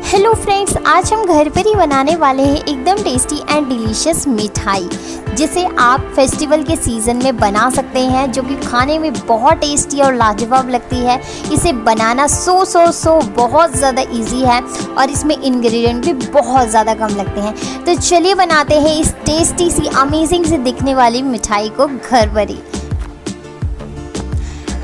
Hello friends, आज हम घर पर ही बनाने वाले हैं एकदम टेस्टी एंड डिलीशियस मिठाई, जिसे आप फेस्टिवल के सीज़न में बना सकते हैं, जो कि खाने में बहुत टेस्टी और लाजवाब लगती है। इसे बनाना सो बहुत ज़्यादा इजी है और इसमें इंग्रेडिएंट भी बहुत ज़्यादा कम लगते हैं। तो चलिए बनाते हैं इस टेस्टी सी अमेजिंग से दिखने वाली मिठाई को घर पर ही।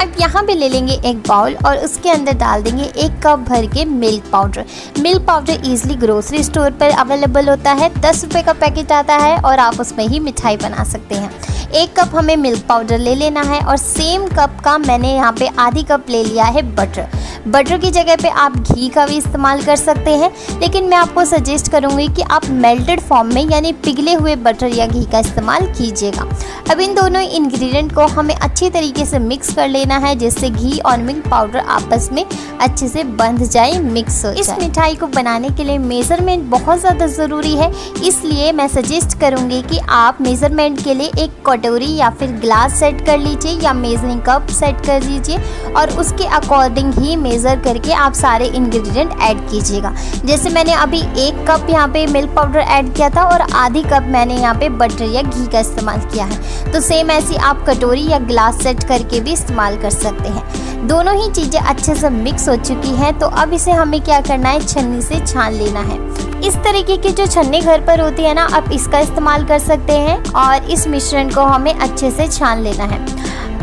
अब यहाँ पे ले लेंगे एक बाउल और उसके अंदर डाल देंगे 1 कप भर के milk powder. Milk powder easily grocery store पर अवेलेबल होता है, 10 रुपये का पैकेट आता है और आप उसमें ही मिठाई बना सकते हैं। 1 कप हमें मिल्क पाउडर ले लेना है और सेम कप का मैंने यहाँ पे आधी कप ले लिया है बटर। बटर की जगह पे आप घी का भी इस्तेमाल कर सकते हैं, लेकिन मैं आपको सजेस्ट करूँगी कि आप मेल्टेड फॉर्म में यानी पिघले हुए बटर या घी का इस्तेमाल कीजिएगा। अब इन दोनों इंग्रेडिएंट को हमें अच्छी तरीके से मिक्स कर लेना है, जिससे घी और मिल्क पाउडर आपस में अच्छे से बंध जाए, मिक्स हो जाए। इस मिठाई को बनाने के लिए मेज़रमेंट बहुत ज़्यादा ज़रूरी है, इसलिए मैं सजेस्ट करूँगी कि आप मेज़रमेंट के लिए एक कटोरी या फिर ग्लास सेट कर लीजिए या मेजरिंग कप सेट कर लीजिए और उसके अकॉर्डिंग ही मेज़र करके आप सारे इंग्रेडिएंट ऐड कीजिएगा। जैसे मैंने अभी 1 कप यहाँ पे मिल्क पाउडर ऐड किया था और आधी कप मैंने यहाँ पे बटर या घी का इस्तेमाल किया है, तो सेम ऐसी आप कटोरी या ग्लास सेट करके भी इस्तेमाल कर सकते हैं। दोनों ही चीज़ें अच्छे से मिक्स हो चुकी हैं, तो अब इसे हमें क्या करना है, छन्नी से छान लेना है। इस तरीके की जो छन्नी घर पर होती है ना, आप इसका इस्तेमाल कर सकते हैं और इस मिश्रण को हमें अच्छे से छान लेना है।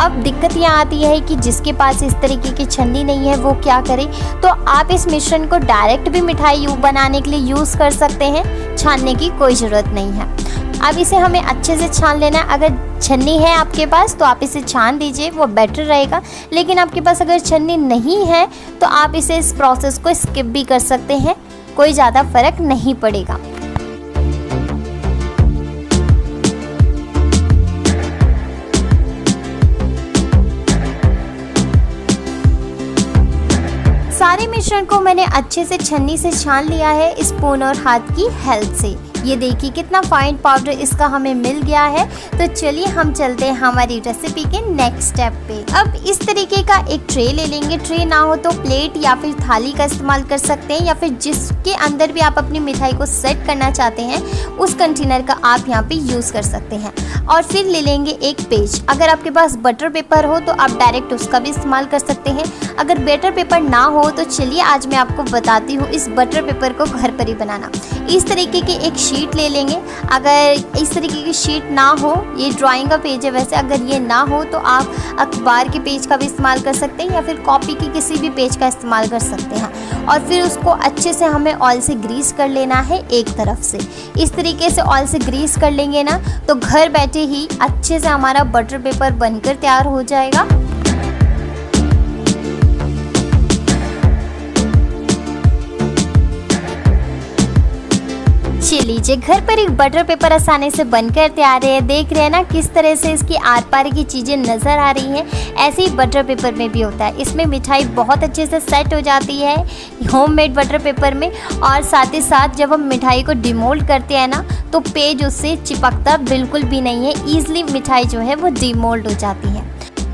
अब दिक्कत यहाँ आती है कि जिसके पास इस तरीके की छन्नी नहीं है वो क्या करे, तो आप इस मिश्रण को डायरेक्ट भी मिठाई बनाने के लिए यूज़ कर सकते हैं, छानने की कोई ज़रूरत नहीं है। अब इसे हमें अच्छे से छान लेना है। अगर छन्नी है आपके पास तो आप इसे छान दीजिए, वो बेटर रहेगा, लेकिन आपके पास अगर छन्नी नहीं है तो आप इस प्रोसेस को स्किप भी कर सकते हैं, कोई ज़्यादा फर्क नहीं पड़ेगा। सारे मिश्रण को मैंने अच्छे से छन्नी से छान लिया है स्पून और हाथ की हेल्प से। ये देखिए कितना फाइन पाउडर इसका हमें मिल गया है। तो चलिए हम चलते हैं हमारी रेसिपी के नेक्स्ट स्टेप पे। अब इस तरीके का एक ट्रे ले लेंगे, ट्रे ना हो तो प्लेट या फिर थाली का इस्तेमाल कर सकते हैं, या फिर जिसके अंदर भी आप अपनी मिठाई को सेट करना चाहते हैं उस कंटेनर का आप यहाँ पे यूज़ कर सकते हैं। और फिर ले लेंगे एक पेज। अगर आपके पास बटर पेपर हो तो आप डायरेक्ट उसका भी इस्तेमाल कर सकते हैं। अगर बटर पेपर ना हो तो चलिए आज मैं आपको बताती हूँ इस बटर पेपर को घर पर ही बनाना। इस तरीके की एक शीट ले लेंगे। अगर इस तरीके की शीट ना हो, ये ड्राइंग का पेज है वैसे, अगर ये ना हो तो आप अखबार के पेज का भी इस्तेमाल कर सकते हैं या फिर कॉपी की किसी भी पेज का इस्तेमाल कर सकते हैं। और फिर उसको अच्छे से हमें ऑयल से ग्रीस कर लेना है एक तरफ से। इस तरीके से ऑयल से ग्रीस कर लेंगे ना तो घर बैठे ही अच्छे से हमारा बटर पेपर बनकर तैयार हो जाएगा। लीजिए घर पर एक बटर पेपर आसानी से बनकर तैयार है। देख रहे हैं ना किस तरह से इसकी आर पार की चीज़ें नज़र आ रही हैं। ऐसे ही बटर पेपर में भी होता है, इसमें मिठाई बहुत अच्छे से सेट हो जाती है होममेड बटर पेपर में। और साथ ही साथ जब हम मिठाई को डिमोल्ड करते हैं ना तो पेज उससे चिपकता बिल्कुल भी नहीं है, ईजिली मिठाई जो है वो डिमोल्ड हो जाती है।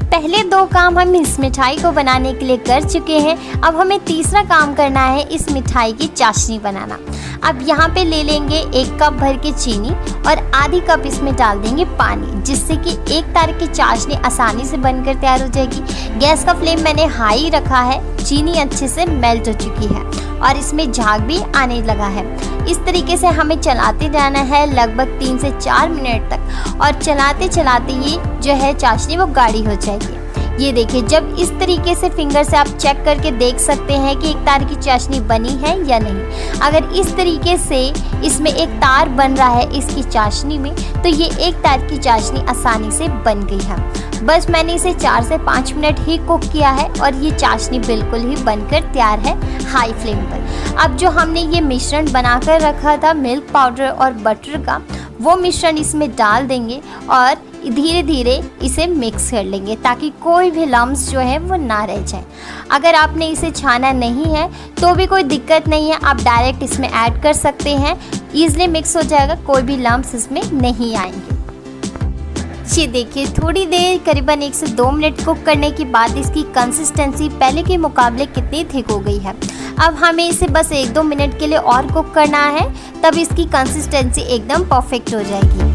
पहले 2 काम हम इस मिठाई को बनाने के लिए कर चुके हैं। अब हमें तीसरा काम करना है इस मिठाई की चाशनी बनाना। अब यहाँ पे ले लेंगे 1 कप भर के चीनी और आधी कप इसमें डाल देंगे पानी, जिससे कि एक तार की चाशनी आसानी से बनकर तैयार हो जाएगी। गैस का फ्लेम मैंने हाई रखा है। चीनी अच्छे से मेल्ट हो चुकी है और इसमें झाग भी आने लगा है। इस तरीके से हमें चलाते रहना है लगभग 3 से 4 मिनट तक, और चलाते चलाते ये जो है चाशनी वो गाढ़ी हो जाएगी। ये देखिए, जब इस तरीके से फिंगर से आप चेक करके देख सकते हैं कि एक तार की चाशनी बनी है या नहीं। अगर इस तरीके से इसमें एक तार बन रहा है इसकी चाशनी में, तो ये एक तार की चाशनी आसानी से बन गई है। बस मैंने इसे 4 से 5 मिनट ही कुक किया है और ये चाशनी बिल्कुल ही बनकर तैयार है हाई फ्लेम पर। अब जो हमने ये मिश्रण बनाकर रखा था मिल्क पाउडर और बटर का, वो मिश्रण इसमें डाल देंगे और धीरे धीरे इसे मिक्स कर लेंगे ताकि कोई भी लम्स जो है वो ना रह जाए। अगर आपने इसे छाना नहीं है तो भी कोई दिक्कत नहीं है, आप डायरेक्ट इसमें ऐड कर सकते हैं, ईजिली मिक्स हो जाएगा, कोई भी लम्स इसमें नहीं आएंगे। ये देखिए थोड़ी देर करीबन 1 से 2 मिनट कुक करने के बाद इसकी कंसिस्टेंसी पहले के मुकाबले कितनी थिक हो गई है। अब हमें इसे बस 1-2 मिनट के लिए और कुक करना है, तब इसकी कंसिस्टेंसी एकदम परफेक्ट हो जाएगी।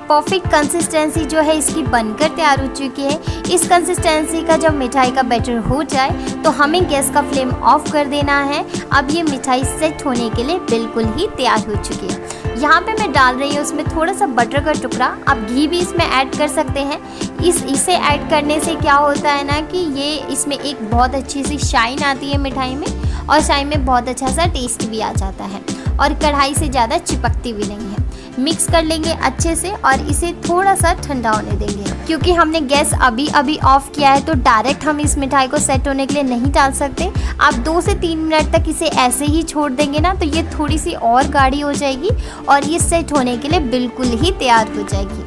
परफेक्ट कंसिस्टेंसी जो है इसकी बनकर तैयार हो चुकी है। इस कंसिस्टेंसी का जब मिठाई का बैटर हो जाए तो हमें गैस का फ्लेम ऑफ कर देना है। अब ये मिठाई सेट होने के लिए बिल्कुल ही तैयार हो चुकी है। यहाँ पे मैं डाल रही हूँ उसमें थोड़ा सा बटर का टुकड़ा, आप घी भी इसमें ऐड कर सकते हैं। इसे ऐड करने से क्या होता है ना कि ये इसमें एक बहुत अच्छी सी शाइन आती है मिठाई में, और शाइन में बहुत अच्छा सा टेस्ट भी आ जाता है और कढ़ाई से ज़्यादा चिपकती भी नहीं है। मिक्स कर लेंगे अच्छे से और इसे थोड़ा सा ठंडा होने देंगे। क्योंकि हमने गैस अभी ऑफ किया है तो डायरेक्ट हम इस मिठाई को सेट होने के लिए नहीं डाल सकते। आप 2 से 3 मिनट तक इसे ऐसे ही छोड़ देंगे ना तो ये थोड़ी सी और गाढ़ी हो जाएगी और ये सेट होने के लिए बिल्कुल ही तैयार हो जाएगी।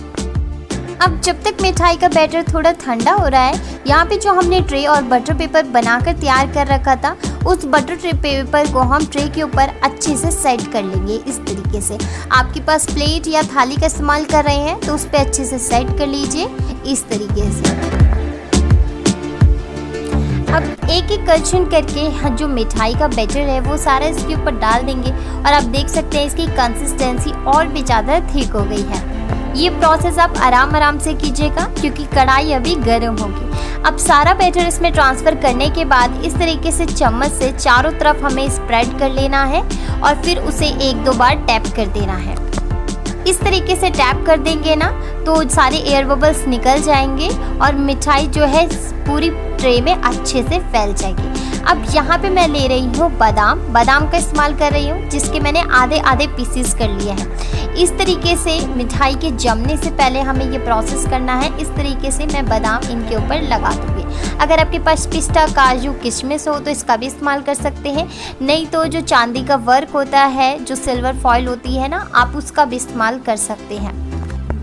अब जब तक मिठाई का बैटर थोड़ा ठंडा हो रहा है, यहाँ पे जो हमने ट्रे और बटर पेपर बनाकर तैयार कर रखा था, उस बटर पेपर को हम ट्रे के ऊपर अच्छे से सेट कर लेंगे। इस तरीके से आपके पास प्लेट या थाली का इस्तेमाल कर रहे हैं तो उस पर अच्छे से सेट कर लीजिए इस तरीके से। अब एक एक कलछुल करके जो मिठाई का बैटर है वो सारा इसके ऊपर डाल देंगे और आप देख सकते हैं इसकी कंसिस्टेंसी और भी ज़्यादा थिक हो गई है। ये प्रोसेस आप आराम से कीजिएगा क्योंकि कढ़ाई अभी गर्म होगी। अब सारा बैटर इसमें ट्रांसफ़र करने के बाद इस तरीके से चम्मच से चारों तरफ हमें स्प्रेड कर लेना है और फिर उसे 1-2 बार टैप कर देना है। इस तरीके से टैप कर देंगे ना तो सारे एयर बबल्स निकल जाएंगे और मिठाई जो है पूरी ट्रे में अच्छे से फैल जाएगी। अब यहाँ पे मैं ले रही हूँ बादाम का इस्तेमाल कर रही हूँ, जिसके मैंने आधे पीसेस कर लिए हैं। इस तरीके से मिठाई के जमने से पहले हमें ये प्रोसेस करना है। इस तरीके से मैं बादाम इनके ऊपर लगा दूँगी। अगर आपके पास पिस्ता, काजू, किशमिश हो तो इसका भी इस्तेमाल कर सकते हैं, नहीं तो जो चांदी का वर्क होता है, जो सिल्वर फॉइल होती है ना, आप उसका भी इस्तेमाल कर सकते हैं।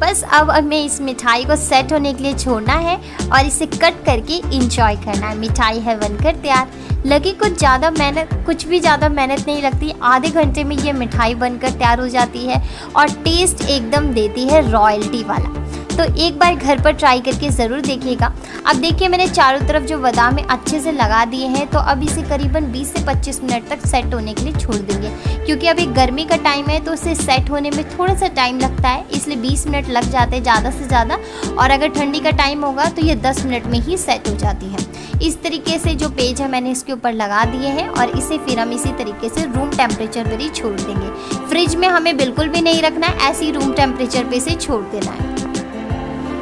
बस अब हमें इस मिठाई को सेट होने के लिए छोड़ना है और इसे कट करके इंजॉय करना है। मिठाई है बनकर तैयार। लगी कुछ भी ज़्यादा मेहनत नहीं लगती, आधे घंटे में ये मिठाई बनकर तैयार हो जाती है और टेस्ट एकदम देती है रॉयल्टी वाला। तो एक बार घर पर ट्राई करके ज़रूर देखिएगा। अब देखिए मैंने चारों तरफ जो बादाम है अच्छे से लगा दिए हैं, तो अब इसे करीबन 20 से 25 मिनट तक सेट होने के लिए छोड़ देंगे। क्योंकि अभी गर्मी का टाइम है तो इसे सेट होने में थोड़ा सा टाइम लगता है, इसलिए 20 मिनट लग जाते हैं ज़्यादा से ज़्यादा। और अगर ठंडी का टाइम होगा तो ये 10 मिनट में ही सेट हो जाती है। इस तरीके से जो पेज है मैंने इसके ऊपर लगा दिए हैं और इसे फिर हम इसी तरीके से रूम टेम्परेचर पर ही छोड़ देंगे। फ्रिज में हमें बिल्कुल भी नहीं रखना है, ऐसे ही रूम टेम्परेचर पर इसे छोड़ देना है।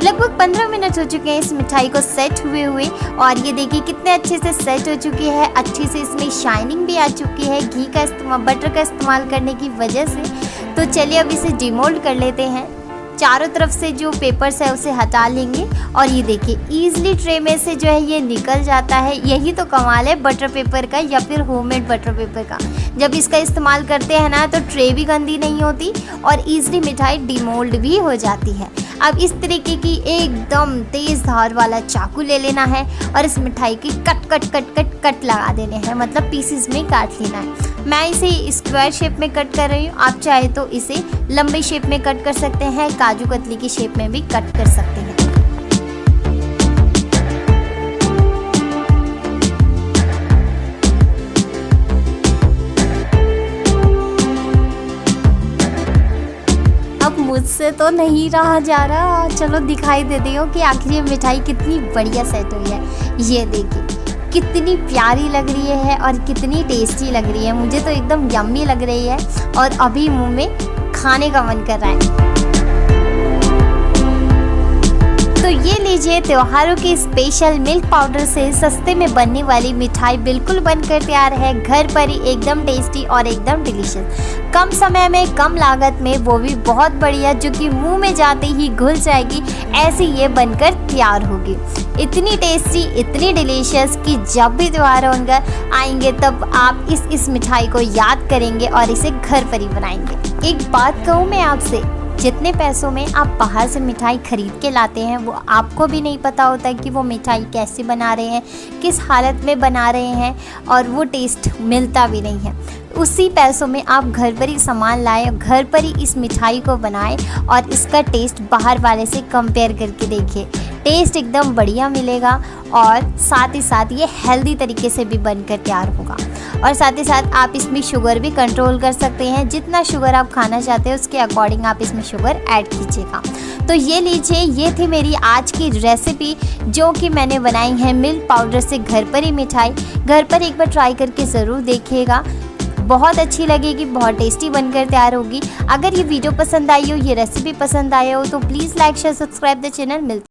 लगभग 15 मिनट हो चुके हैं इस मिठाई को सेट हुए और ये देखिए कितने अच्छे से सेट हो चुकी है। अच्छे से इसमें शाइनिंग भी आ चुकी है घी का बटर का इस्तेमाल करने की वजह से। तो चलिए अब इसे डिमोल्ड कर लेते हैं। चारों तरफ से जो पेपर्स है उसे हटा लेंगे और ये देखिए ईजिली ट्रे में से जो है ये निकल जाता है। यही तो कमाल है बटर पेपर का या फिर होममेड बटर पेपर का। जब इसका इस्तेमाल करते हैं ना तो ट्रे भी गंदी नहीं होती और ईजिली मिठाई डिमोल्ड भी हो जाती है। अब इस तरीके की एकदम तेज़ धार वाला चाकू ले लेना है और इस मिठाई की कट लगा देने हैं, मतलब पीसेस में काट लेना है। मैं इसे स्क्वायर शेप में कट कर रही हूँ, आप चाहे तो इसे लंबे शेप में कट कर सकते हैं, काजू कतली की शेप में भी कट कर सकते हैं। मुझसे तो नहीं रहा जा रहा, चलो दिखाई देती हूँ कि आखिर ये मिठाई कितनी बढ़िया सेट हुई है। ये देखिए कितनी प्यारी लग रही है और कितनी टेस्टी लग रही है। मुझे तो एकदम यम्मी लग रही है और अभी मुंह में खाने का मन कर रहा है। तो ये लीजिए त्योहारों के स्पेशल मिल्क पाउडर से सस्ते में बनने वाली मिठाई बिल्कुल बनकर तैयार है। घर पर ही एकदम टेस्टी और एकदम डिलीशियस, कम समय में कम लागत में, वो भी बहुत बढ़िया, जो कि मुंह में जाते ही घुल जाएगी। ऐसे ये बनकर तैयार होगी। इतनी टेस्टी, इतनी डिलीशियस कि जब भी त्योहार होंगे आएंगे तब आप इस मिठाई को याद करेंगे और इसे घर पर ही बनाएंगे। एक बात कहूँ मैं आपसे, जितने पैसों में आप बाहर से मिठाई खरीद के लाते हैं वो आपको भी नहीं पता होता है कि वो मिठाई कैसे बना रहे हैं, किस हालत में बना रहे हैं, और वो टेस्ट मिलता भी नहीं है। उसी पैसों में आप घर पर ही सामान लाएं, घर पर ही इस मिठाई को बनाएं और इसका टेस्ट बाहर वाले से कंपेयर करके देखिए। टेस्ट एकदम बढ़िया मिलेगा और साथ ही साथ ये हेल्दी तरीके से भी बनकर तैयार होगा। और साथ ही साथ आप इसमें शुगर भी कंट्रोल कर सकते हैं, जितना शुगर आप खाना चाहते हैं उसके अकॉर्डिंग आप इसमें शुगर ऐड कीजिएगा। तो ये लीजिए, ये थी मेरी आज की रेसिपी जो कि मैंने बनाई है मिल्क पाउडर से घर पर ही मिठाई। घर पर एक बार ट्राई करके ज़रूर देखिएगा, बहुत अच्छी लगेगी, बहुत टेस्टी बनकर तैयार होगी। अगर ये वीडियो पसंद आई हो, ये रेसिपी पसंद आई हो तो please like share subscribe the channel. मिलते